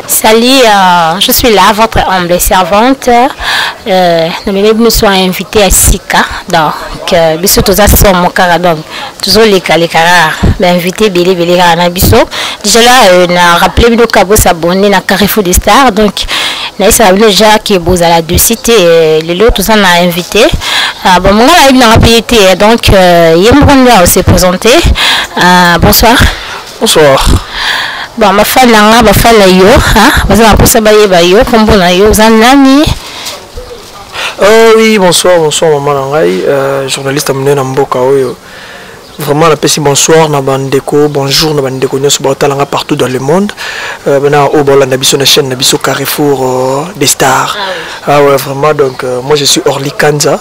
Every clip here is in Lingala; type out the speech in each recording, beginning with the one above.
Salut, je suis là, votre humble servante. Nous sommes invités à Sika. Donc, biso toza son mon cara donc toujours les cara invité belé na biso. Déjà là, na rappelé bino kabo s'abonner na Carrefour des Stars. Donc, na ça déjà qui boza la deux cités les lots tout ça na invité. Bon mon gars il a rappelé donc Yemronda s'est présenté. Bonsoir. Bonsoir. Bon ma femme là ba femme yo hein parce que pour ça ba yo comme bon yo zanani. Oui, bonsoir maman Langai, journaliste amené na mboka oyo. Vraiment la pesi bonsoir na bandeko, bonjour na bandeko nyoso batalanga partout dans le monde. Maintenant au Bolanda biso na chaîne na biso Carrefour des Stars. Ah ouais vraiment donc moi je suis Orly Kanza,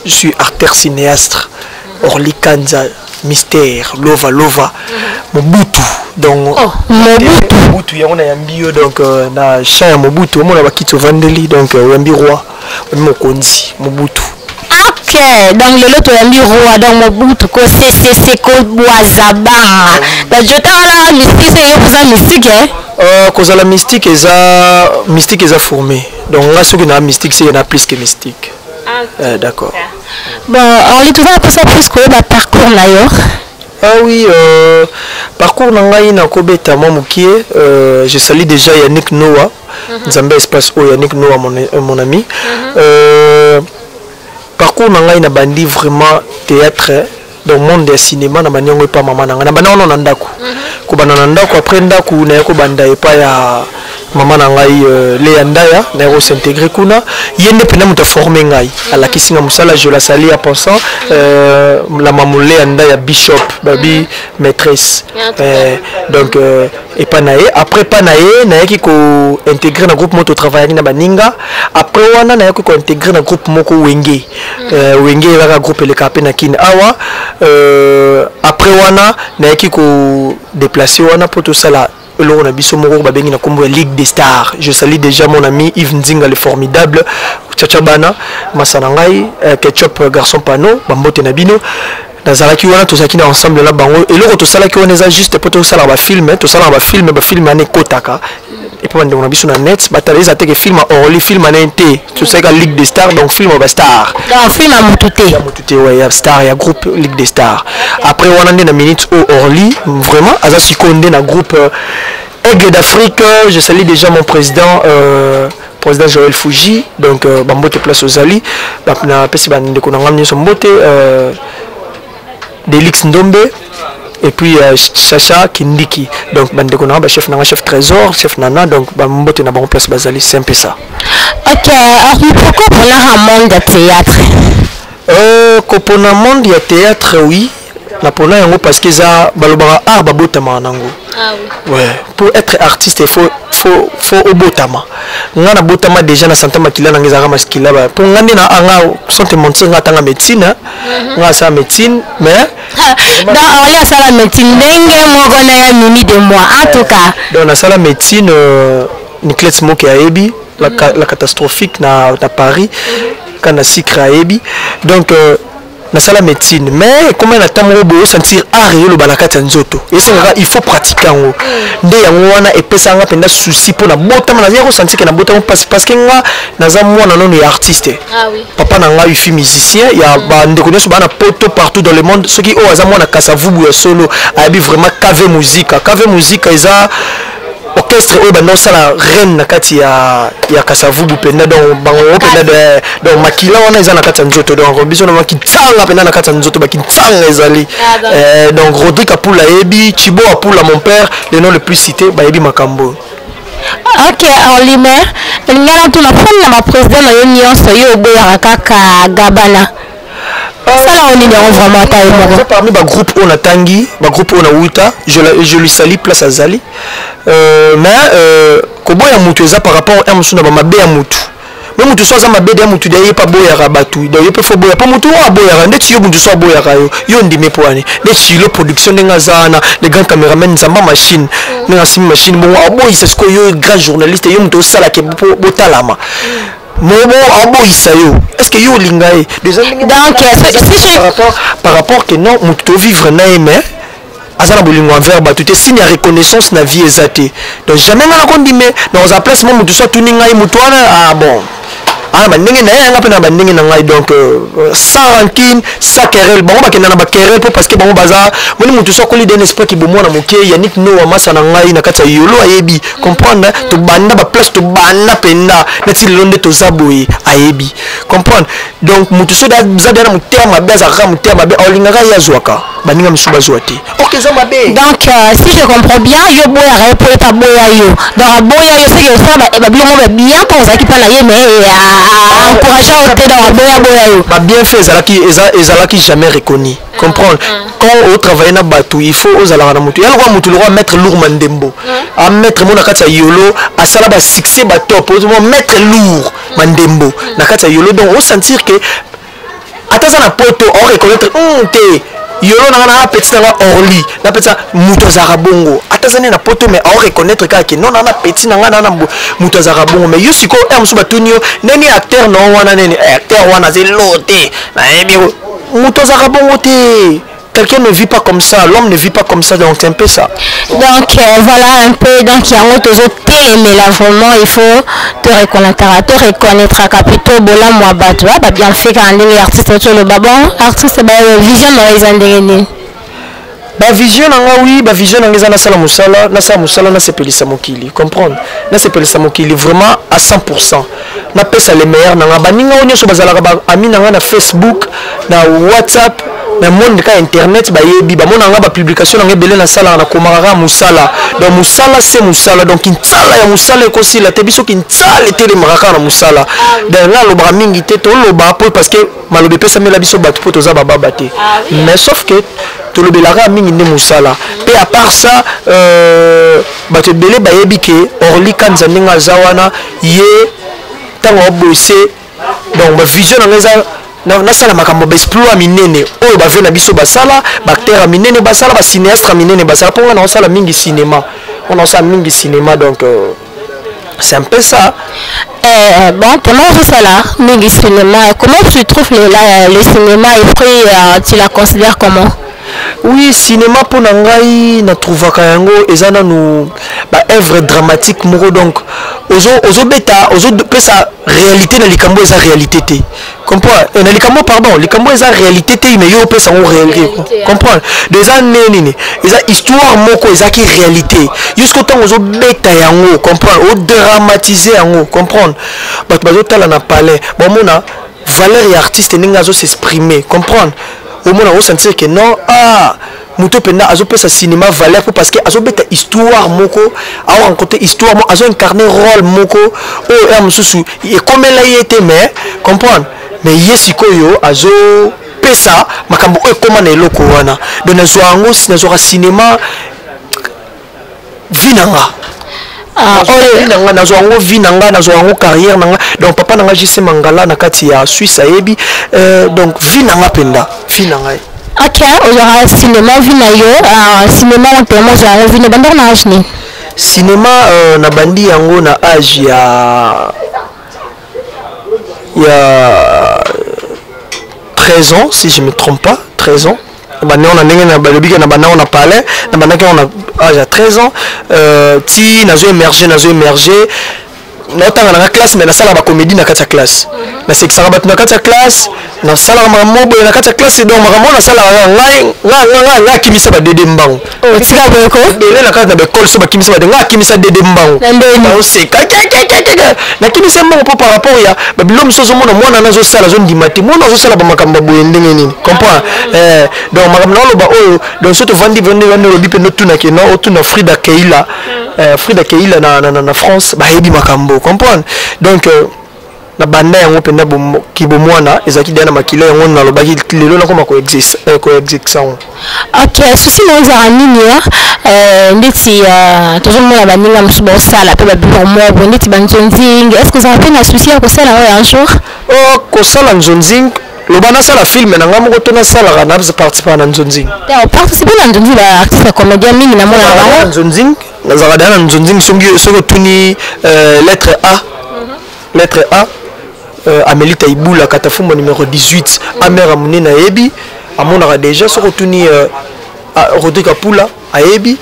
je suis artiste cinéaste. Orly Kanza mystère lova Mobutu donc Mobutu ya on a yambio donc na chien Mobutu on a bakito vandeli donc yambi roi mokonzi Mobutu. OK donc le lot yambi roi donc Mobutu ko c'est ko boazaba ba jota la mystique c'est pour mystique cause la mystique eza formé donc là ce que na mystique c'est y en a plus que mystique. D'accord. Bon, on lit tout ça pour ça plus que le parcours d'ailleurs. Ah oui, parcours nangai na kobeta mamukie, je salue déjà Yannick Noah, Zambé espace o Yannick Noah mon ami. Parcours nangai na bandi vraiment théâtre dans le monde du cinéma na bandi pas maman nanga na bandi on ndako. Ko bana ndako après ndako na ko banda epa ya maman nangai le yandaya na ro s'intégrer kuna yende pena muta former ngai ala kisinga musala je la sali à pensant la mamule yandaya bishop babi maîtresse donc et panaé après panaé na yaki ko intégrer na groupe moto travailler na baninga après wana na yaki ko intégrer na groupe moko wenge wenge la groupe le kapé na kin awa après wana na yaki ko déplacer wana pour tout ça là. On a biso moko babengi na kombo Ligue des Stars. Je salue déjà mon ami Yves Nzinga le formidable. Tchatchabana, Masanangai, Ketchup garçon pano, Bambote Nabino. Nazalaki wana tozaki na ensemble là bango. Et loko tosalaki wana eza juste pour tosala ba film, tosala ba film ane kotaka. Et puis on a biso na net, batalisa te que film Orly film ane té. Tu sais que Ligue des Stars donc film ba star. Donc film à Moutouté. Ya Moutouté ouais, ya star, ya groupe Ligue des Stars. Après on a na minute au Orly, vraiment aza sikonde na groupe Aigle d'Afrique. Je salue déjà mon président président Joël Fouji donc Bambote place aux Ali na pesi bande ko ngam nyoso mbote Delix Ndombe et puis Sacha Kindiki donc bande ko na chef nanga chef trésor chef nana donc Bambote na bon place bazali c'est un peu ça. OK alors pourquoi pour la monde de théâtre kopona monde ya théâtre oui na pona yango parce que ça balobara art babotama nango. Ah oui. Ouais, pour être artiste il faut obotama. Ngana botama déjà na santa makila na ngezara maskila ba. Pour ngande na anga santé monter ngata médecine, nga sa médecine mais dans on a ça la médecine ndenge moko na ya mimi de moi en tout cas. Donc na ça la médecine Nicolas Moke ayebi la catastrophique na Paris quand na Sikra ayebi donc na sala médecine mais comment na tamoro bo sentir art yo lo balakata nzoto il faut pratiquer ngo nde yango wana epesa nga penda souci pour na botama na yako sentir que na botama parce que nga naza mwana non est artiste. Ah oui. Papa na nga il musicien ya ba ndeko nyoso bana poto partout dans le monde ceux qui o aza mwana Kasavubu ya solo abi vraiment KV musique eza orchestre oyo banda osala reine na kati ya Kasavubu penda donc bango penda donc makila wana eza na kati ya nzoto donc biso na makitsanga penda na kati ya nzoto bakitsanga ezali donc Rodrigue Apula ebi Chibo Apula mon père le nom le plus cité bayebi makambo. OK Orly ngana tuna fonna ma président na yo nyonso yo boya kaka Gabana. Ça là on est vraiment taille parmi ba groupe on a Tangi, ba groupe on a Wuta, je lui salue place à Zali. Mais koboya mutu eza par rapport à musuna ba mabe ya mutu. Même mutu soza mabe ya mutu d'ailleurs pas boya rabatu. Donc il peut faut boya pas mutu wa boya ndé ti yo mutu so boya rayo. Yo ndime poani. Ndé ti lo production ndenga zana, les grands caméramans zamba machine. Ndenga sim machine bon aboyi c'est ce que yo grand journaliste yo mutu sala ke botalama. Mobo abo isayo est-ce que yo lingae déjà donc par rapport que non mutu vivre na aimé azana bolingo envers bato te signe ya reconnaissance na vie ezate donc jamais ngana kondime dans la place mo mutu so tuni ngai mutu wana ah bon ah bandenge na yanga pe na bandenge na ngai donc sans rancune sans querelle bango bakenda na ba querelle parce que bango baza moni mutu so koli d'un esprit ki bomo na moke Yannick no wa masa na ngai na kata yolo ayebi comprendre to banda ba place to banda penda na ti londe to zaboyi ayebi comprendre donc mutu so da za na mutema baza ka mutema be olingaka yazwaka baninga misuba zwati OK za mabe donc si je comprends bien yo boya repo ta boya yo donc boya yo c'est que ça ba bilongo ba bien pour ça qui pas na ye mais encourager au te dans boya yo ba bien fait ezalaki jamais reconnu comprendre quand au travailler na batu il faut ozala na mutu yalwa mutu le roi mettre lourd mandembo a mettre mona kata yolo a sala ba succès ba top mettre lourd mandembo na kata yolo donc on sentir que ataza na poto on reconnaître te yolo na petit na orli na petit muto za rabongo atazane na poto mais on reconnaître que non na petit na muto za rabongo mais yo siko muso batunio neni acteur no wana neni acteur wana zelote na ebi muto za rabongo te. Quelqu'un ne vit pas comme ça, l'homme ne vit pas comme ça, donc c'est un peu ça. Donc voilà un peu, donc il y a un autre mais là vraiment il faut te reconnaître à capitaux, bola moi batwa, bah bien fait quand les artistes sur le babon, artiste bah vision dans les années. Ba vision nanga oui, ba vision nanga na sala musala na sepelisa mokili, comprendre? Na sepelisa mokili vraiment à 100%. Na pesa les meilleurs nanga baninga onyo so bazala ba ami nanga na Facebook, na WhatsApp. Mais monde ka internet ba yebi ba mona nga ba publication nga belé na sala na komara musala donc musala c'est musala donc insala ya musala ko si la tebiso ki insala tele maraka na musala donc là lo bra mingi te to lo ba parce que malobe pesa mela biso batu poto za baba baté mais sauf que to lo belara mingi ne musala et à part ça batu belé ba yebi ke orli kanza ninga zawana ye tango bosser donc ma vision nga na sala makambo exploit minene oyo bave na biso basala bacteur minene basala ba cinéaste minene basala pour on sala mingi cinéma on sala mingi cinéma donc c'est un peu ça bon comment vous ça là mingi cinéma comment tu trouves le cinéma et puis tu la considères comment? Oui, cinéma pour nangai na trouvaka yango ezana nous ba œuvre dramatique moko donc ozo beta ozo pesa réalité na likambo eza réalité te comprends na likambo pardon likambo eza réalité te mais yo pesa on réalité comprends des années nini eza histoire moko eza ki réalité jusqu'au temps ozo beta yango comprends o dramatiser yango comprendre bato bazo tala na palais bon mona valeur et artiste ninga zo s'exprimer comprendre au moins on sentir que non muto penda azo pesa cinéma valeur parce que azo beta histoire moko a rencontré histoire mo azo incarner rôle moko o mususu et comme elle y était mais comprendre mais yesiko yo azo pesa makambo e comment na eloko wana donc na zo ango na zo cinéma vinanga nanga nazo yango vie nanga nazo yango carrière nanga donc papa nanga JC Mangala na kati ya Suisse ayebi donc vie nanga penda vie nanga OK aura cinéma vie na yo cinéma on tellement genre vie na bandar na âge ni cinéma na bandi yango na âge ya 13 ans si je me trompe pas 13 ans on a parlé on a 13 ans ti nazo émerger na classe mais na sala ba comédie na kati classe na c'est que ça rabat na kati classe na sala mamobo na kati classe donc mamobo na sala nga kimisa ba dede mbango tika boko bele na kati na école so ba kimisa ba nga kimisa dede mbango na c'est na kimisa mbango par rapport ya ba bilom so mona mwana nazo sala zo ndimati mwana zo sala ba makambo boye ndenge nini comprends donc makambo na loba oyo donc so to vandi lobi pe no tuna ke no tuna Frida Keila na France ba hebi makambo comprendre donc na banda yango penda kibomwana ezaki dana makilo yango na lobaki lelo na koma ko exercice OK souci no za nini nditi toujours mona baninga musubo sala pe ba bilomo nditi banzonzing est-ce que ça a fait na souci ya ko sala un jour ko sala nzonzing lobana sala film na ngamo ko tona sala na participer na nzonzing participer na nzonzing ba artiste comédien mingi na mona na nzonzing na zakadana nzonzing songo tuni lettre A Amélie Taïboula Katafumba numéro 18 Amera Mounena Ebi amonaka déjà so rotuni Rodrigue Kapula ayebi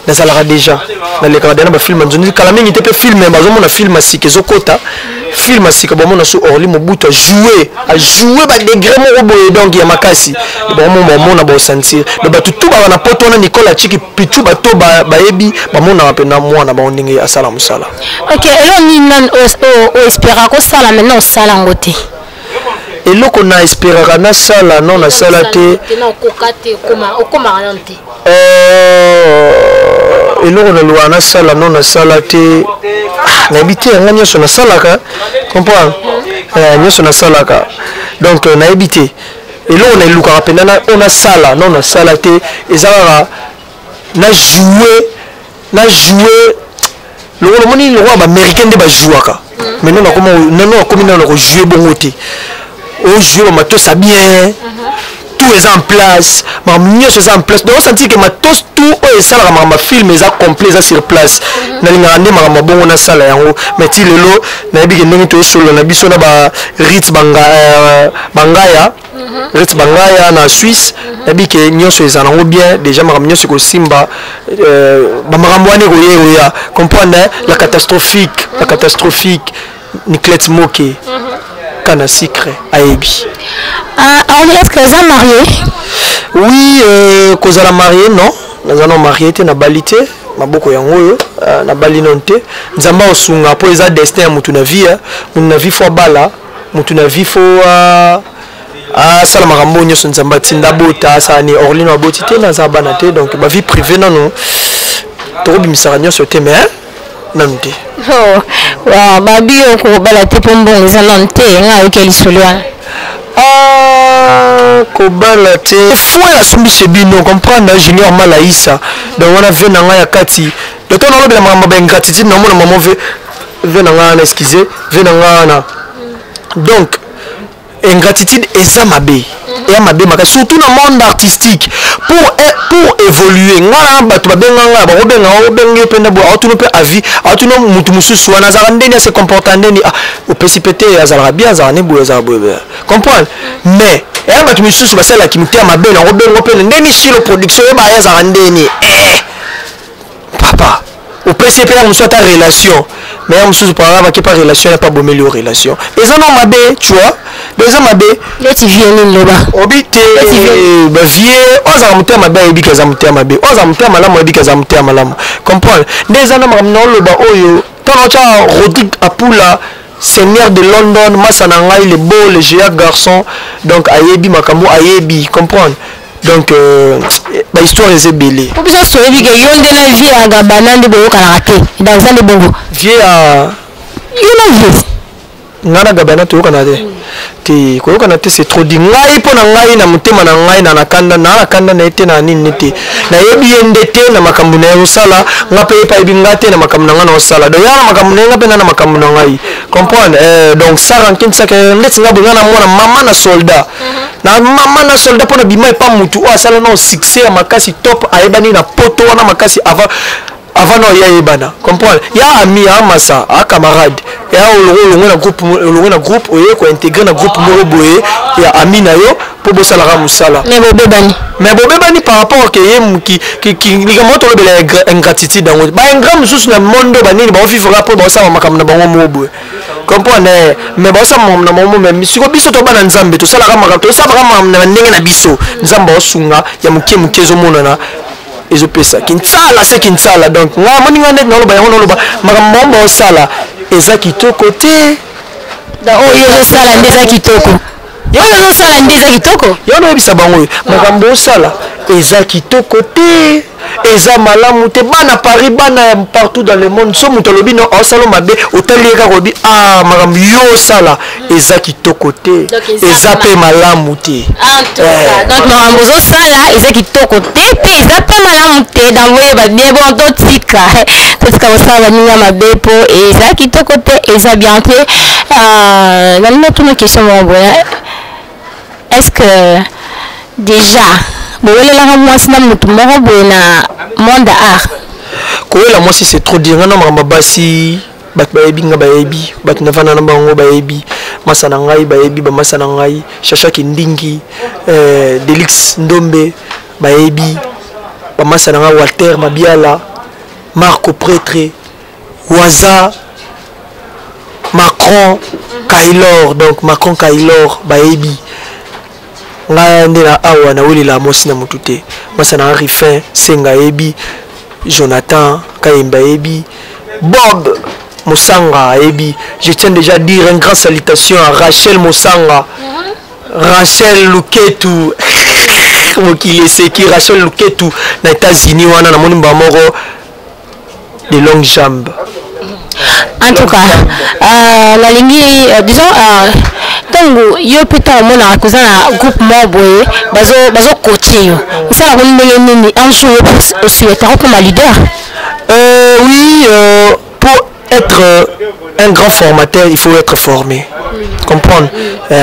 nazalaka déjà nalekaka deja na bafilme nzondi kala mingi te mpe filme bazomona filme asika ezokota film asika bamona so Orly Mobutu ajoue badegré moko boye donc ya makasi bamona baosentir me bato tu baka na poto wana Nicolas Chiki pitu bato bayebi bamonaka mpena mwana bao ndenge asala mosala. Ok, elo nini oespera kosala maintenant osala yango te? eloko na esperaka nasala non nasala te eloko naloba nasala non nasala te nayebi te yanga nyonso nasalaka comprendre nyonso nasalaka donc nayebi te eloko nalukaka mpena o nasala non nasala te eza kaka na jouer lokolo moni lokolo baaméricain nde bajouaka maintenant nakomi nano kojoue bongo te aujourd'hui on matos ça bien tout est en place ma mieux c'est en place donc on sentit que matos tout et ça la ma film est complet ça sur place na linga ande ma bongo na sala yango mais ti lelo na bi ke ndenge to solo na biso na ba Ritz Bangaya Ritz Bangaya na Suisse na bi ke nyonso ezanango bien déjà ma nyonso ko simba ba makambo ane ko yeya comprendre la catastrophique Nicolette Moké Kana Secret Aebi. Est-ce que vous êtes marié? Oui, cause à la mariée, non. Nous allons marier, na balité, maboko yango na bali nonte. Nzamba osunga po eza destin mutu na vie, fo bala, mutu na vie fo sala makambo nyoso nzamba tinda bota sa ni Orly no boti te na za bana te donc ba vie privée non. To bimisara nyoso te mais non te. Oh, wow, babi ko bala te pombo ezalante nga okeli solwa. Ko bala te fo ya sumbi sebino comprendre Junior Malaïsa donc on a vu nanga ya kati le temps on a mama ba ingratitude na mona maman ve nanga na excuser ve nanga na donc ingratitude eza mabe et mabe maka surtout dans le monde artistique pour évoluer nga bato babenga ba obenga penda bo atuno pe avis atuno mutu mususu wana za ndeni se comporter ndeni au PCPT azala bien za ne bo za bo comprendre mais et bato mususu basala ki mutia mabe na obenga pe ndeni shilo production ba ya za ndeni papa au PCP on soit ta relation mais on se parle pas relation n'a pas bon meilleure relation et ça non mabe tu vois les hommes mabe là tu viens là obité ba vie oza mutia mabe ebika za mutia mabe oza mutia malamu ebika za mutia malamu comprendre des ana mamna loba oyo tant cha Rodrigue Apula seigneur de London masana ngai le beau le géant garçon donc ayebi makambo ayebi comprendre donc ba histoire est belée pour ça so ebi ke yonde na vie à gabana ndi boyo kana raté dans ça de bongo vie à yona vie ngana gabana to kana te ko kana te c'est trop dingai pona ngai na mutema na ngai na nakanda na ete na nini te na yebi ndete na makambu na yosala ngape pa ebi ngate na makambu na ngana osala do yana makambu na ngape na makambu na ngai comprendre donc ça rankin ça que ndetse ngabo ngana mona mama na soldat na mama na soldat pona bima pa mutu o asala no succès makasi top ayebani na poto wana makasi avant no ya yebana comprendre ya ami ya masa a camarade ya olongo na groupe oye ko intégrer na groupe moko boye ya ami na yo po bosala ka musala mais bobebani par rapport ke ye ki ligamoto lo bela ingratitude dango ba ingram mususu na mondo banini ba ofifora po ba osala makambo na bango moko boye comprendre mais ba osala makambo na bango même siko biso to bana nzambe to sala ka makambo to sala ka makambo na ndenge na biso nzambe osunga ya muke zo monana ezo pesa kinsala c'est kinsala donc nga moninga net na loba yango loba makambo osala eza kitoko te da oyo sala ndeza kitoko yoyo sala ndeza kitoko yono ebisa bango makambo osala eza kitoko te eza malamu te bana Paris bana partout dans le monde so muto lobi no osalo mabe otalieka robi makambo yo sala eza kitoko te eza pe malamu te donc makambo zo sala eza kitoko te pe eza pe malamu te dangoye ba bien bon totika osala ninga mabe po eza kitoko te eza bien te na tuna question mo est-ce que déjà bowelela mwasi na mutu moko boye na monde art koyela mwasi c'est trop dire ngana makambo basi bat bayebi nga bayebi bat navana na bango bayebi masana ngai bayebi ba masana ngai Chacha Kindingi Delix Ndombe bayebi bamasa nanga Walter Mabiala, Marco Prêtre, Waza, Macron, Kailor, donc Macron Kailor, Baebi. Nga ndena awa na wili la mosi na mutute. Masa na Rifin, Senga Ebi, Jonathan Kaimba Ebi, Bob Moussanga Ebi. Je tiens déjà à dire une grande salutation à Rachel Moussanga, Rachel Luketu, Rachel Luketu, na États-Unis, wana na moni mbamoro de longues jambes. En tout cas, la ligne, disons, donc, yo peut-être mon accusé un groupe membre, bazo coaché. Ça la bonne un jour aussi être comme leader. Oui, pour être un grand formateur, il faut être formé. Comprendre.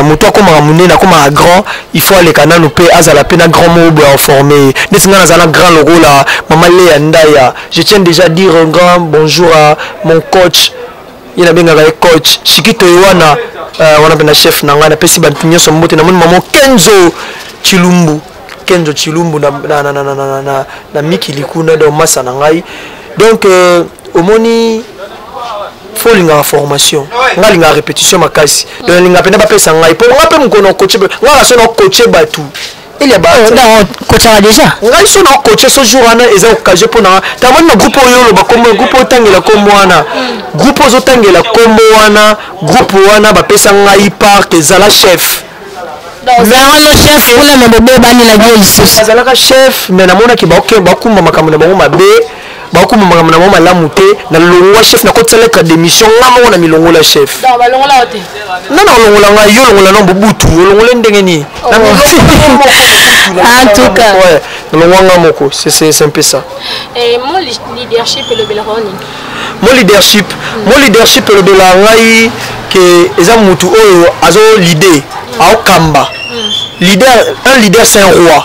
Moi comme ramener na comme un grand, il faut aller canal nous payer à la peine un grand mot pour former. N'est-ce pas un grand logo là, maman Léa Ndaya. Je tiens déjà à dire un grand bonjour à mon coach. Il y a bien un coach Shikito Iwana, on a bien un chef nanga na pesi bantinyo son mote na mon maman Kenzo Chilumbu na Miki Likuna do masa nangai. Donc au moni faut linga formation nga linga répétition makasi donc linga pena ba pesa ngai pour nga pe mkono coacher nga so no coacher batu il y a ba coacher déjà nga so no coacher so jour ana eza occasion pour na ta moni groupe oyo ba comme groupe tangela comme wana groupe zo tangela comme wana groupe wana ba pesa ngai par que za la chef le chef pour le bébé bani la vie ici azalaka chef mais na mona ki ba ok ba kuma makambo na bango mabe ba kuma makambo na bango malamu te na longwa chef na kotela lettre d'émission ngamo na milongo la chef non ba longola ote non longola nga yo longola no bubutu longola ndenge ni en tout cas ouais longola ngamoko c'est un peu ça et mon leadership le belaroni mon leadership le belangai que eza mutu oyo azo leader au kamba un leader c'est un roi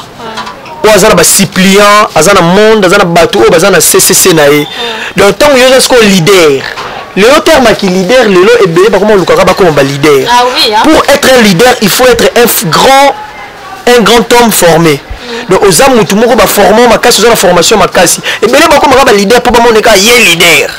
azana ba suppliant azana monde azana bato o bazana CCC na e donc tant yo jusqu'au leader le terme qui leader lelo ebele ba comment lukaka ba comme ba leader pour être un leader il faut être un grand homme formé donc oza mutu moko ba formant makasi oza na formation makasi ebele ba comme ba leader pour ba moneka ye leader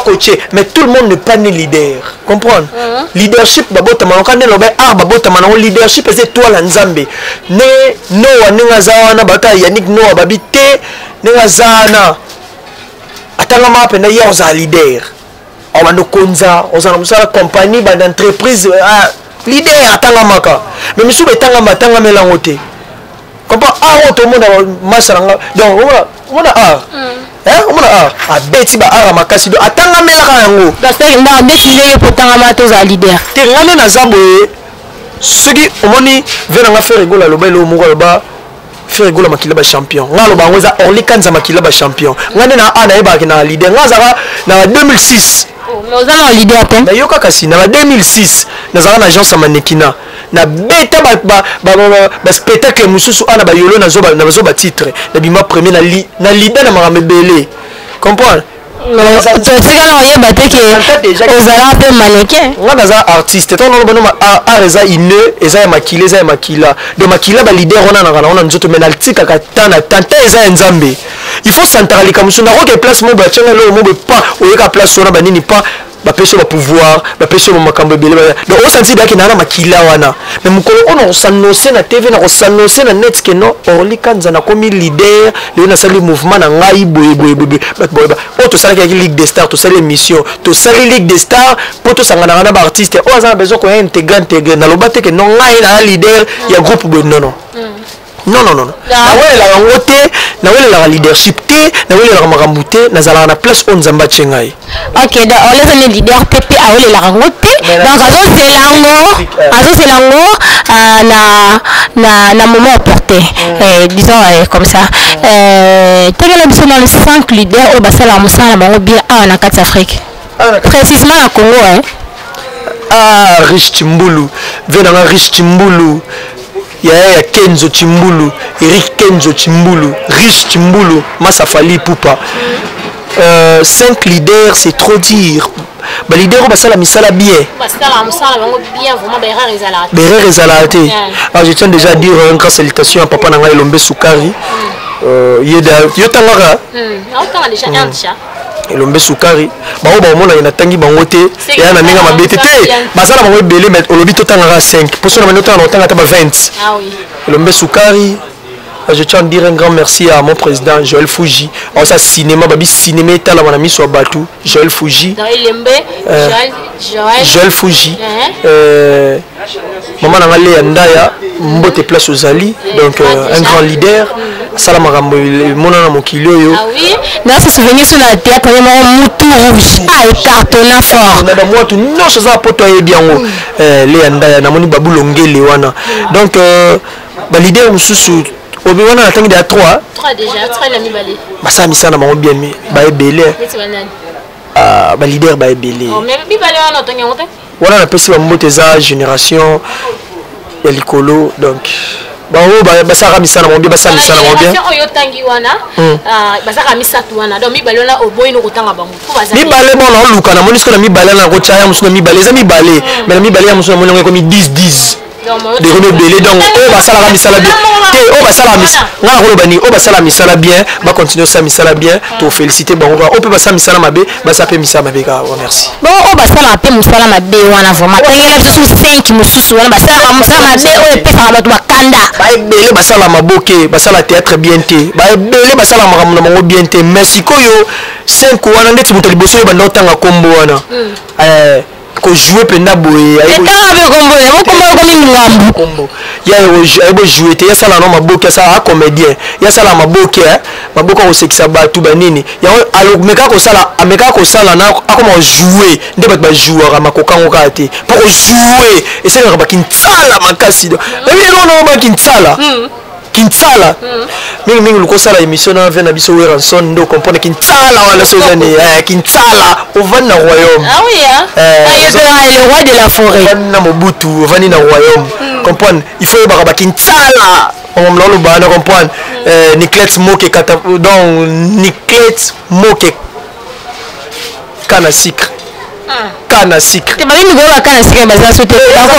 coaché. Mais tout le monde n'est pas né leader. Comprendre? Leadership, babota manokane lobe babota manoko leadership c'est toi la nzambe. Ne Noah nengazawana bata Yannick Noah babité nengazana. Atanga mape na ya oza leader. Obando konza, oza na musala compagnie ba d'entreprise leader atanga maka. Mais misu betanga matanga melangote. Comprends? Tout le monde masaranga. Donc voilà on a beti ba ara makasi do atanga melaka yango parce que na beti le potanga mato za leader te ngane na zambo soki omoni vena nga faire rigola loba lo moko loba faire rigola makila ba champion nga loba ngoza orli kanza makila ba champion ngane na ana eba na leader nga zaka na 2006 mais ozana leader pe na yoka kasi na 2006 na zaka na agence manekina na beta ba spectacle mususu ana ba yolo na zo ba titre na bima premier na leader na makambe belé comprendre tu sais quand on y est batté que ozala pe mannequin nga naza artiste to no bono areza ine eza makila de makila ba leader ona nzoto menal tika katana tante eza nzambe il faut centraliser musu na roke place mo ba tchenga lo mo pas oyeka place ona ba nini pas ba pêcher ba pouvoir ba pêcher ba makambo belé donc on sentit daki na makila wana mais mukolo on s'annoncer na TV na s'annoncer na net que non orli kanza na komi leader le na sali mouvement na ngai boye o to sala ki ligue des stars to sala émission to sala ligue des stars pour to sangana na ba artiste o azana besoin ko intégrer na lobate que non ngai na leader ya groupe non non na wele la ngote na wele la leadership te na wele la makambuté na zala na place on zamba chengai ok donc on laisse le leader pépé à wele la ngote donc azo selango na moment opportun disons comme ça tegela biso dans les 5 leaders au basala musala bango bien na kati Afrique précisément à Congo Rich Chimbulu venanga Rich Chimbulu ya Kenzo Chimbulu, Eric Kenzo Chimbulu, Rich Chimbulu, Masafali Poupa. 5 leaders, c'est trop dire. Ba leader ba sala misala bien. Ba sala misala bango bien vraiment berrer ezalate. Berrer ezalate. Alors je tiens déjà à dire une grande salutation à papa nanga Elombe Soukari. yotangaka elombe sukari bango baomona ye natangi bango te eya na ndenge mabe te te basala bango ebele mais olobi totangaka 5 mposo na bani otanga na otanga ata ba 20 elombe sukari. Je tiens à dire un grand merci à mon président Joël Fouji. On sa cinéma, babi cinéma est là, mon ami soit Batou. Joël Fouji. Joël Fouji. Maman Nangalé Andaya, Mbote place aux Ali, donc un grand leader. Salam Marambo, mon nom Mokilo. Ah oui. Dans ce souvenir sur la théâtre, il y a un mouton rouge. Ah, et cartonnant fort. Moi, tout non, ça va pas bien. Les Andaya, Namoni Babou Longue Lewana. Donc, leader sous obi wana na tangi de 3 déjà 3 la mi balé basa misana bango bien mi ba ebele ba leader ba ebele mais mi balé wana tangi ngote wana na pesi ba mbote za génération ya likolo donc bango basa misana bango bien basa misana bango bien oyo tangi wana basa ka misatu wana donc mi balé wana oboyi no kotanga bango mi balé bon na luka na monisco na mi balé na ko chaya musu na mi balé za mi balé mais na mi balé ya musu na monongo comme 10 de rebelle donc oh bah ça la misala bien oh bah ça la misala nga robani oh bah ça la misala bien va continuer ça misala bien to féliciter bon on peut pas ça misala mabe bah ça peut misala mabe ka merci bon oh bah ça la peut misala mabe wana vraiment tengela biso 5 mususu wana bah ça la misala mabe oh epesa bato bakanda bah ebele bah ça la maboke bah ça la théâtre bien té bah ebele bah ça la makamuna bango bien té merci koyo 5 wana ndeti muto liboso yo banda otanga kombo wana ko jouer penda boye eta avec combo ya combo comme ngambu combo ya ebo jouer te ya sala no maboke ça a comédien ya sala maboke maboke ko sekisa batu banini ya alo meka ko sala na akoma jouer nde bat ba joueur makoka ngoka te pour jouer et c'est ba kintsala makasi mais non ba kintsala Kintsala mingi lukosala émission na vena biso Weranson ndo comprendre Kintsala wala sozani Kintsala au van na royaume ah oui le roi de la forêt van na Mobutu vani na royaume comprendre il faut ba Kintsala on me le ba na comprendre Niclette Moke kata donc Niclette Moke kana sucre kana sucre te bali ngo kana sucre baza sote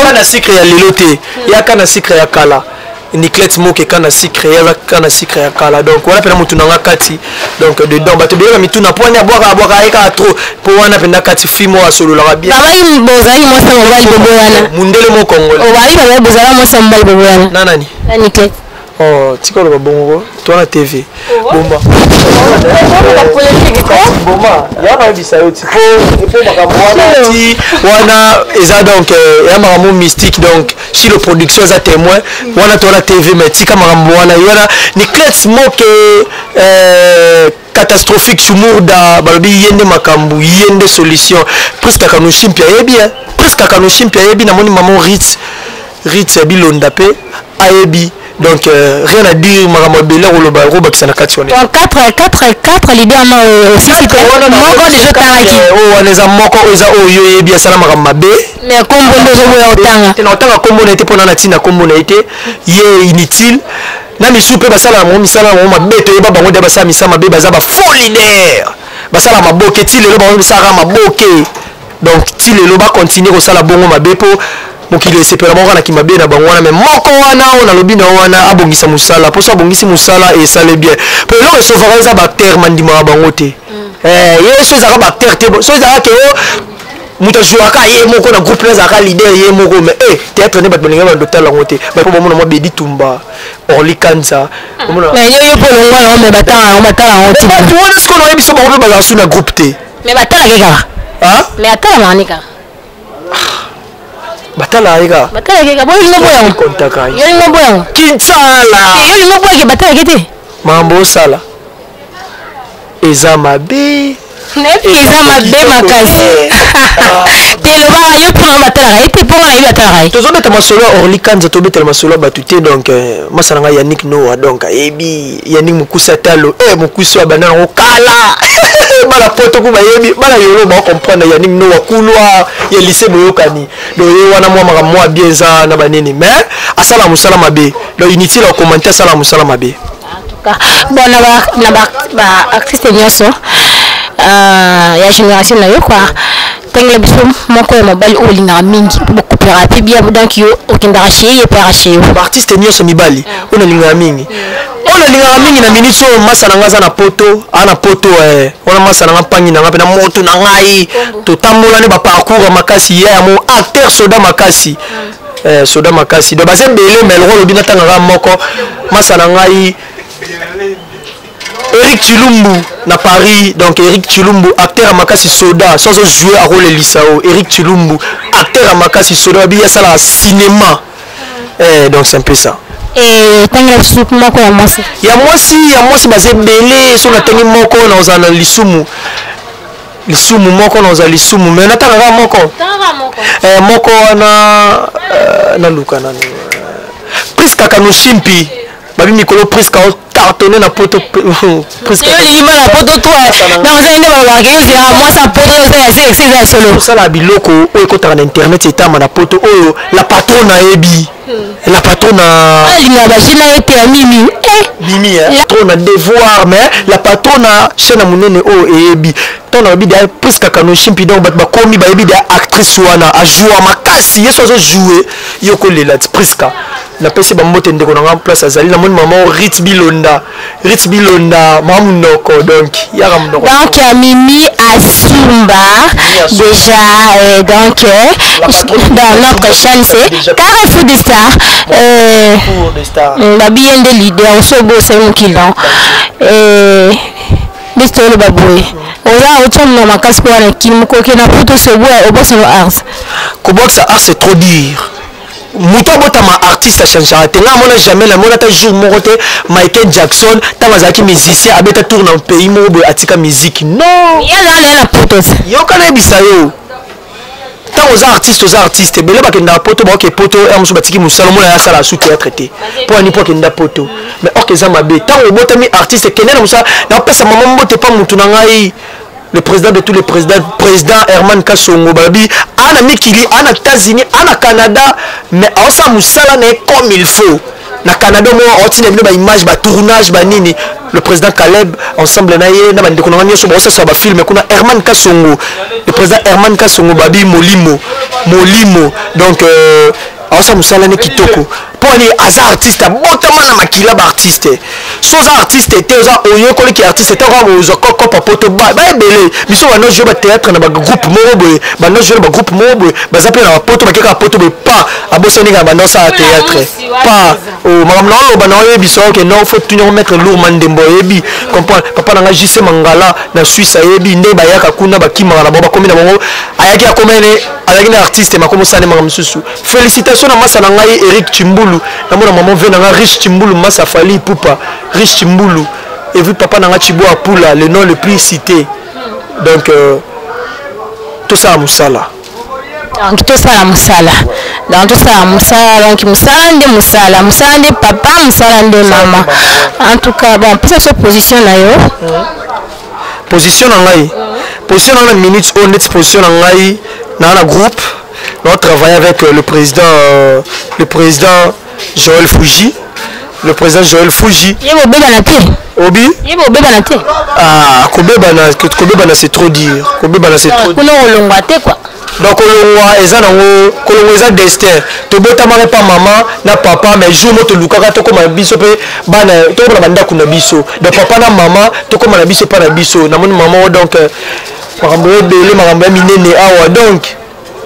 kana sucre ya lelote ya kana sucre ya kala Niclette Moke kana sucre ya kala donc wala pena mutu nanga kati donc dedans bato bela mitu na ponya boka eka trop po wana pena kati fimo asolo la bien baba bozali mo sa mobali bobo wana mundele mo Congolais o bali baba bozala mo sa mobali bobo wana nani Niclette oh tikolo babongo to na TV bomba bomba ya na bisa yo tipo et makambo wana ti wana eza donc ya makambo mystique donc si le production za témoin wana to na TV mais tika makambo wana yona Niclette Moke catastrophique chumurda balobi yende makambo yende solution presque kanochimpia yebi presque kanochimpia yebi na moni maman Ritz bilonda pe ayebi. Donc rien à dire maman belle roba qui s'en a quatre. Donc 4 l'idée en aussi c'était moko déjà taraki oh on les a moko oza oyo bien ça maman mabe mais combo ndozo otanga te na otanga combo na été pona na tina combo na été ye inutile na misupe basala mo misala mo mabe to yeba bango de basala misama mabe baza ba faux leader basala maboke ti lelo bango misala maboke donc ti lelo ba continuer ko sala bongo mabe po mokili esepela moko na kimabe na bango wana mais moko wana ona lobi na wana abongisa musala poso abongisi musala et ça le bien pour le recevoir les bactères mandima bango te yeso ezaka bactère te so ezaka ke muta jouaka ye moko na groupe les aka leader ye moko mais théâtre ne bat bolinga ba docteur lango te ba po bomona mo Bedi Tumba Orly Kanza mais yo po longa mais batala on ti ba tu wana ce qu'on aurait biso ba ko ba sur na groupe te mais batala keka hein mais atala manika batala ega boyo lingo boyo kontaka yo lingo boyo Kintsala yo lingo boyo batala kete mambo sala eza mabe eza mabe makasi te loba yo pona batala ete pona yo batala tozobeta masolo Orly Kanza tobeta masolo batuté donc masana Yannick Noah donc ebi Yannick Mukusa talo Mukusa bana okala bala poto ko bayebi bala yolo ba comprendre Yannick Noah kulwa ya lycée boyokani do ye wana mwa bien za na banini mais asala musala mabe do inutile au commenter asala musala mabe en tout cas bon na ba artiste nyoso ya génération na yo quoi tengela biso moko ya mobali olinga mingi opéra puis bien donc yo okindaka chez ye père chez yo artiste nyonso mibali on alinga mingi na minute so masa na ngaza na poto ana poto ona masa na pangi na ngapena moto na ngai to tambola ne ba parcours makasi ya mo acteur soda makasi soda makasi do baze belé mais le rôle bina tanga moko masa na ngai Eric Chilumbu na Paris, donc Eric Chilumbu, acteur à Makasi Soda, sans jouer à rôle Elisao. Eric Chilumbu, acteur à Makasi Soda, il y a ça là, cinéma. Donc c'est un peu ça. Et tant que soupe moko ya mwasi. Ya mwasi basé belé, so na tengi moko na ozana lisumu. Lisumu moko na ozana lisumu, mais na tanga moko. Moko na luka nani. Presque Kanoshimpi. Babi mikolo presque cartonné na poto presque il m'a la poto toi dans un de ma bagage moi ça poto c'est solo ça la biloko o ko ta na internet etama na poto oyo la patronne ebi la patronne linga bajina ete mimi mimi patronne devoir mais la patronne chaîne munene o ebi ton na bidi presque Kanoshimpi donc ba komi ba ebi actrice wana a jouer makasi yeso zo jouer yoko lela presque na pesi ba mbote ndeko na place azali na moni maman Ritz Bilonda mamunoko donc yaka munoko donc Mimi Asumba déjà donc dans notre chaîne c'est Carrefour des Stars la bien des leaders au sobo c'est un kilo Mr. Baboué oza otomna makasi kwa na kimuko na poto sobo au boss ars ko box ars c'est trop dur Mouta botama artiste change nga mona jamais la mona ta jour morote Michael Jackson ta mazaki musicien abeta tourne en pays mobo atika musique non yala la potos yo kana bisayo ta aux artistes bele ba kenda poto ba ke poto e musu batiki musalo mona ya sala sous théâtre té pour ni pour kenda poto mais ok za mabe ta o botami artiste kenena musa na pesa maman mbote pa mutu na ngai le président de tous les présidents, président Herman Kassongo Babi, ana mikili, ana États-Unis, ana Canada, mais ensa musala n'est comme il faut. Na Canada moi on tient ba image ba tournage ba nini le président Caleb ensemble na ye na bandeko na nyoso ba ça ba film kuna Herman Kassongo le président Herman Kassongo Babi Molimo donc ensa musala ne kitoko pour les artistes botama na makila ba artiste so za artiste te za oyo ko ki artiste te ko zo ko papoto ba belé biso wana jouer ba théâtre na ba groupe mobo ba no jouer ba groupe mobo ba zape na poto ba keka poto be pas aboseni ga ba no sa théâtre pas o makamna lo ba no biso que non faut toujours mettre lourd mandembo ebi comprendre papa na JC Mangala na Suisse ebi nde ba yaka kuna ba kimanga na ba komi na bango ayaki akomene ayaki na artiste makomo sane mangam susu félicitations na masa na ngai Eric Chimbulu na mona maman vena nga Rich Chimbulu masa fali pupa Rich Chimbulu et vu papa nanga Chibo Apula le nom le plus cité donc tout ça musala donc tout ça musala donc tout ça musala donc musala de papa musala de maman en tout cas bon pour cette position là yo position na minute on net position na ngai na la groupe on travaille avec le président Joël Fouji. Le président Joël Fouji. Obi? Ah, Kobebana c'est trop dur. Kobebana c'est trop dur. Donc kolongo eza destin. To botama pas maman na papa mais jour moto lukaka to koma biso pe bana to na banda kuna biso. Donc papa na maman to koma na biso pa na biso. Na mon maman donc makambo ebele makambo minene awa donc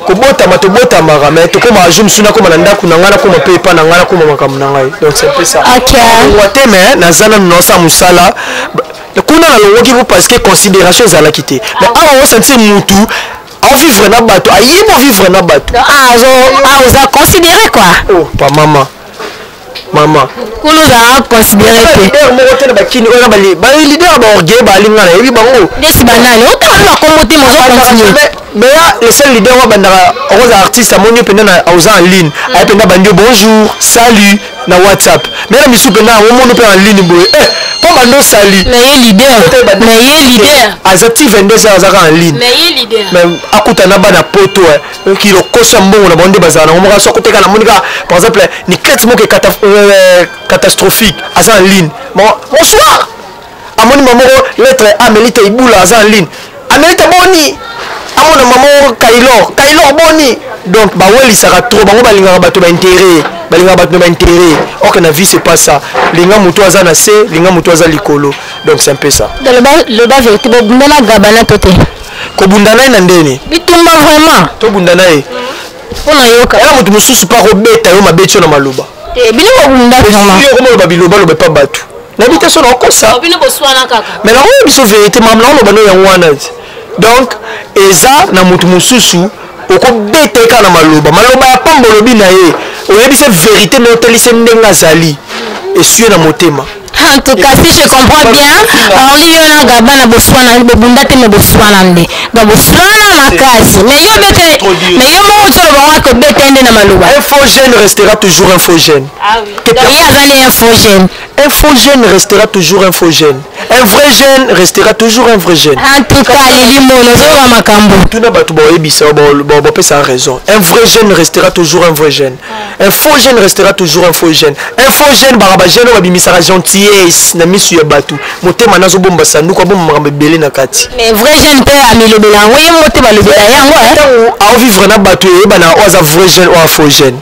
kobotama tobotama mais to koma ajum suna koma na ndako na ngana koma pe pa na ngana koma makambo na ngai donc c'est un peu ça. OK. Wate mais na zana no sa musala kuna na longoki parce que considération za la quitter. Mais awa on sentir mutu à vivre na bato ayibo vivre na bato vous a considéré quoi oh pas maman vous nous a considéré que leader mo tena bakini ona ba leader ba orgueil ba linga na yebi bango desi banane otala komoti mo continuer mais le seul leader wa bandaka oza artiste amoni penda na oza en ligne ay penda bandio bonjour salut na WhatsApp mais na misu penda o mono pe en ligne boy comme bando salut mais leader azati 22 heures azaka en ligne mais leader mais akuta na bana poto qui le kosa mbongo na bande bazana on moko sokoteka na monika par exemple ni quête moko catastrophique aza en ligne bonsoir amoni maman lettre Amelita Ibula aza en ligne Amelita boni amona maman Kailor boni donc bawelisaka trop bango balingaka bato baintérêt or que na vie c'est pas ça linga moto aza na se linga moto aza likolo donc c'est un peu ça le bas vérité bobundana gabana tote kobundana na ndeni bitumba vraiment tobundana ye pona yoka ya moto mosusu pa kobeta yo mabeti na maloba bino bobunda vraiment yo komoloba biloba loba pa bato na bita so na okosa bino boswana kaka mais na oyo biso vérité mamla on bano yango wana donc eza na moto mosusu okobeta eka na maloba ya pambolobi na ye oyebi se vérité mais otelise ndenge azali esue na motema. En tout cas, si je comprends bien, on y a gabana boswana bobunda te me boswana nde ba boswana makasi mais yo bete mais yo mo tolo ba ko bete nde na maluba. Un faux jeune restera toujours un faux jeune. Ah oui. Donc il y a un faux jeune. Un faux jeune restera toujours un faux jeune. Un vrai jeune restera toujours un vrai jeune. En tout cas, les limonos zo makambo. Tout na batu ba yebisa ba pesa raison. Un vrai jeune restera toujours un vrai jeune. Un faux jeune restera toujours un faux jeune. Un faux jeune ba jeune ba bimisara gentillesse na misu ya batu. Motema nazo bomba sandu ko bomba makambe belé na kati. Mais vrai jeune pe amilobela ngoye motema lobela yango a vivre na batu e bana oza vrai jeune ou faux jeune.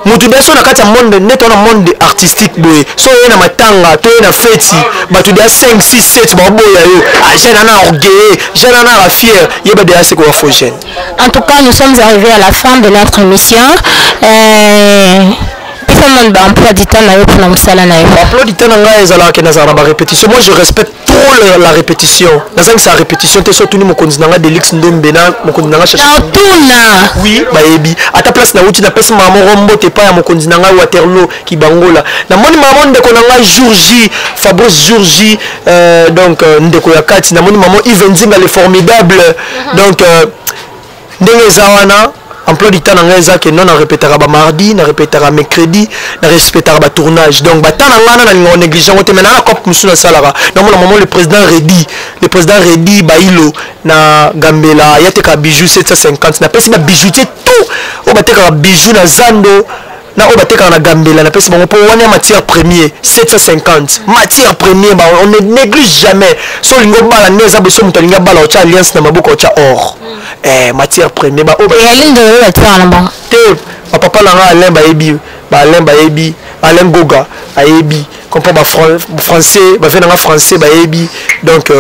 Mutu beso na kati ya monde neto na monde artistique boye so ye na matanga to ye na feti batu dia 5 6 7 ba boya yo a jeune ana orgueil jeune ana la fier ye ba dia c'est quoi faux jeune. En tout cas, nous sommes arrivés à la fin de notre émission. Emploi du temps pour la musala na yo. Emploi du temps nga ezala ke nazala ba répétition. Moi je respecte trop la répétition. Nazanga sa répétition te so tuni mokonzi nanga Delix Ndombe na mokonzi nanga chacha. Tuna. Oui, ba yebi. Ata place na uti na pesa mama rombo te pa ya mokonzi nanga Waterloo ki bangola. Na moni mama ndeko nanga jour J, Fabrice jour J donc ndeko ya kati na moni mama Ivenzinga le formidable. Donc ndenge zawana emploi du temps nanga eza ke non na répétera ba mardi na répétera mercredi na répétera ba tournage donc ba tana ngana na ngo négligent ote mais na cop musu na salara donc na moment le président Redi Bailo na Gambela yateka bijou 750 na pesi ba bijoutier tout o bateka bijou na Zando na o bateka na Gambela na pesi bango po wana matière première 750 matière première ba on ne néglige jamais so lingo bala neza beso muto linga bala o cha alliance na maboko o cha or matière première ba o ba lindo la tsana ba te papa na nga Alain Bayebi Alain Goga ayebi comprend ba français ba fait na français bayebi donc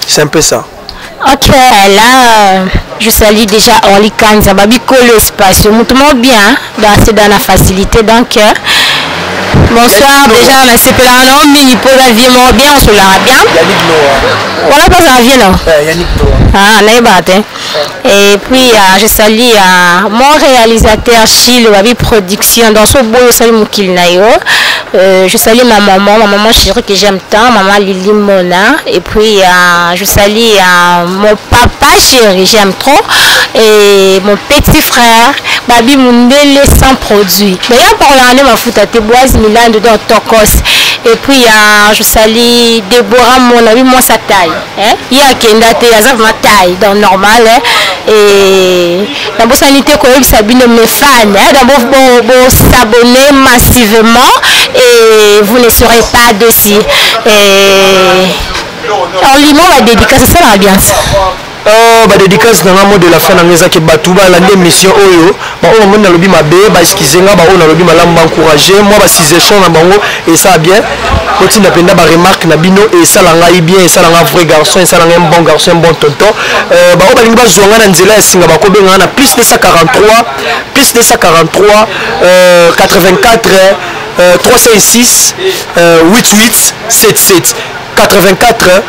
c'est un peu ça. Ok, là, je salue déjà Orly Kanza, Babi Kolo Espace, mutumo bien, dans la facilité, donc bonsoir, déjà on a séparé un homme, il peut la vie bien, on se l'a bien. Yannick Noah. On a pas la vie non. Yannick Noah. Ah, on est battu. Et puis je salue mon réalisateur Chile, Babi Production, dans ce beau salut Moukil Nayo. Je salue ma maman chérie que j'aime tant, maman Lili Mona. Et puis je salue mon papa chéri, j'aime trop. Et mon petit frère, Babi Mundele sans produit. D'ailleurs, par l'année, ma foute à Teboise, Milan, dedans Tokos. Et puis je salue Déborah, mon ami, moi sa taille. Il y a Kendate, il y a ma taille, donc normal. Et dans vos sanités, comme Sabine, mes fans, d'abord s'abonner massivement et vous ne serez pas dessus. En limon, la dédicace, c'est ça l'ambiance. Ba dédicace na mot de la fin na ngeza ke batuba la émission oyo ba o mona lobi mabe ba excusenga ba o na lobi malamba encourager moi ba suggestion na bango et ça bien oti na penda ba remarque na bino et ça la ngai bien et ça la vrai garçon et ça la un bon garçon un bon tonton ba o ba linga zonga na nzela ya singa ba ko benga na plus 243 84 356 88 77 84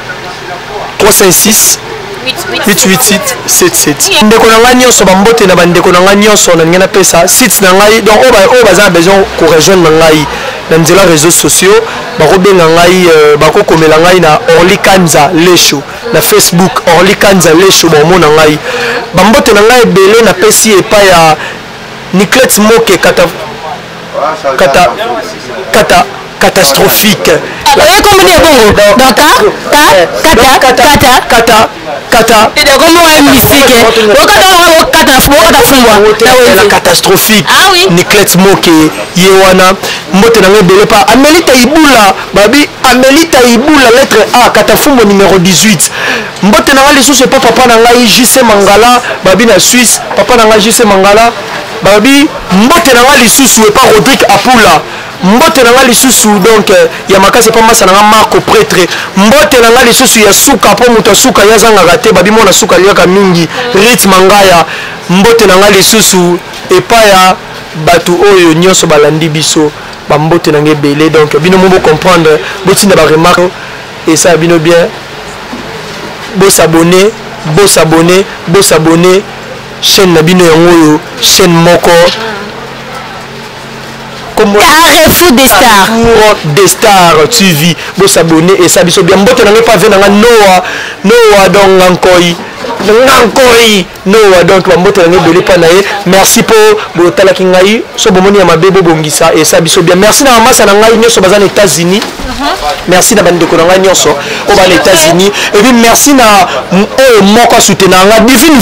356 88877 ndeko na nga nyonso bambote na bandeko na nga nyonso na ngena pesa site na ngai donc oyo baza besoin ko rejoindre na ngai na nzela réseaux sociaux bakobenga ngai bakokomela ngai na Orly Kanza Lesho na Facebook Orly Kanza Lesho bomona ngai bambote na ngai ebele na pesi epai ya Niclet Moke catastrophique. Catastrophique. Niclet Moke Yewana mbote nanga ebele pa Amelita Ibula babi Amelita Ibula lettre A Katafumbo numéro 18 mbote nanga lisusu pa papa nanga JC Mangala babi na Suisse papa nanga JC Mangala babi mbote nanga lisusu e pa Rodrigue Apula mbote nanga lisusu donc ya makasi pa masa nanga Marco prêtre mbote nanga lisusu ya suka po muto suka ya zanga gate babi mona suka liaka mingi Rit Mangaya mbote nanga lisusu e pa ya batu oyo nyonso balandi biso ba mbote nanga ebele donc bino mo comprendre botinda ba remarque et ça bino bien bo s'abonner chaîne na bino yango chaîne moko Carrefour des stars. Carrefour des stars TV. Bo s'abonner et ça biso bien mbote nanga pa venanga Noah donc Ngankoi Noah donc mbote nanga belé pa nae merci pour botala kingai so bomoni ya mabebo bongisa et ça biso bien merci na mama sana ngai nyoso bazana États-Unis merci na bandeko na ngai nyoso au bas les États-Unis et puis merci na moko soutenir nga Divine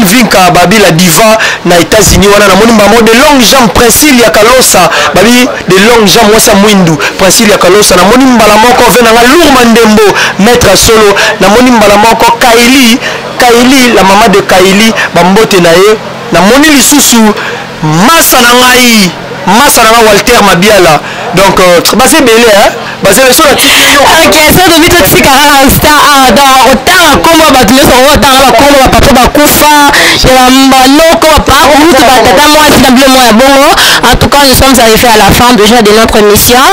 Vinka babi la diva na États-Unis wana na moni mamo de longue jambe Princile ya Kalosa babi de longue jambe wasa mwindu Princile ya Kalosa na moni mbala moko venanga Lourma Ndembo maître solo na moni mbala moko Kaili la maman de Kaili bambote na ye na moni lisusu masa na ngai Walter Mabiala donc basé belé hein basé le sur la petite OK ça de vite tika star dans autant comme ba tulo so autant ba comme ba papa ba kufa ya mbanoko pa route ba tata moi simplement ya bongo en tout cas nous sommes arrivés à la fin déjà de notre émission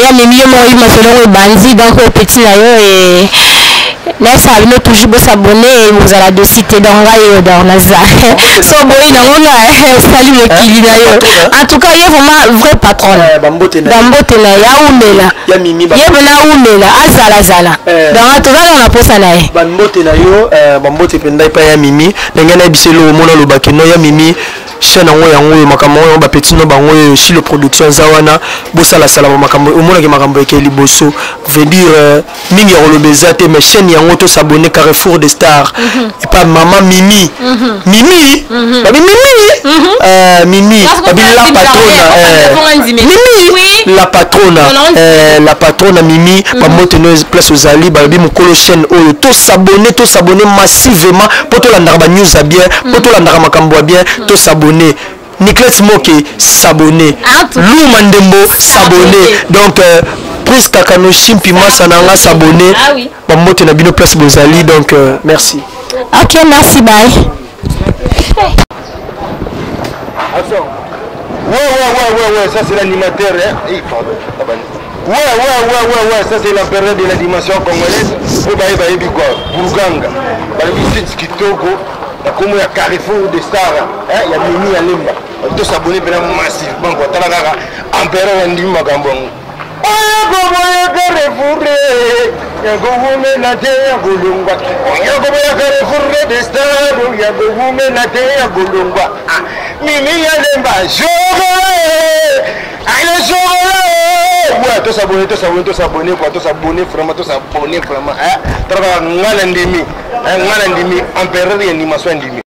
ya mimi mo yi masolongo banzi donc au petit na yo et laisse à nous toujours s'abonner et vous allez de citer dans Rayo dans Naza so boy na ngona salut le kili na yo en tout cas il y a vraiment vrai patron bambote na ya umela ya mimi ba ya umela azala donc tout ça on a posé na ye bambote na yo bambote penda pa ya mimi ndengena biselo mona lo bakeno ya mimi chaîne yango makambo oyo ba petit no bango aussi le production zawana bosala salama makambo omona ke makambo eke liboso veut dire mingi rolobeza te mais chaîne yango to s'abonner Carrefour des stars et pas maman Mimi babi Mimi babi la patronne Mimi ba moteno place aux ali babi mukolo chaîne oyo to s'abonner massivement pour to landara ba news a bien pour to landara makambo a bien to s'abonner Nicolas Moke s'abonner Lourma Ndembo s'abonner donc Prince Kakano Chimpima Sananga s'abonner Bamote na bino place Bozali donc merci. OK merci bye. Ouais ça c'est l'animateur hein. Pardon. Ouais ça c'est la période de l'animation congolaise. Bayebi quoi Burganga. Bayebi Kitoko. Comme il y a Carrefour des stars, il y a Mimi Alemba. On doit s'abonner massivement. Quand on a un père en Dima Gambon. Carrefour des stars, Mimi Alemba, ouais, tous s'abonner, vraiment. Travail, ngala ndimi, empereur et animation ndimi.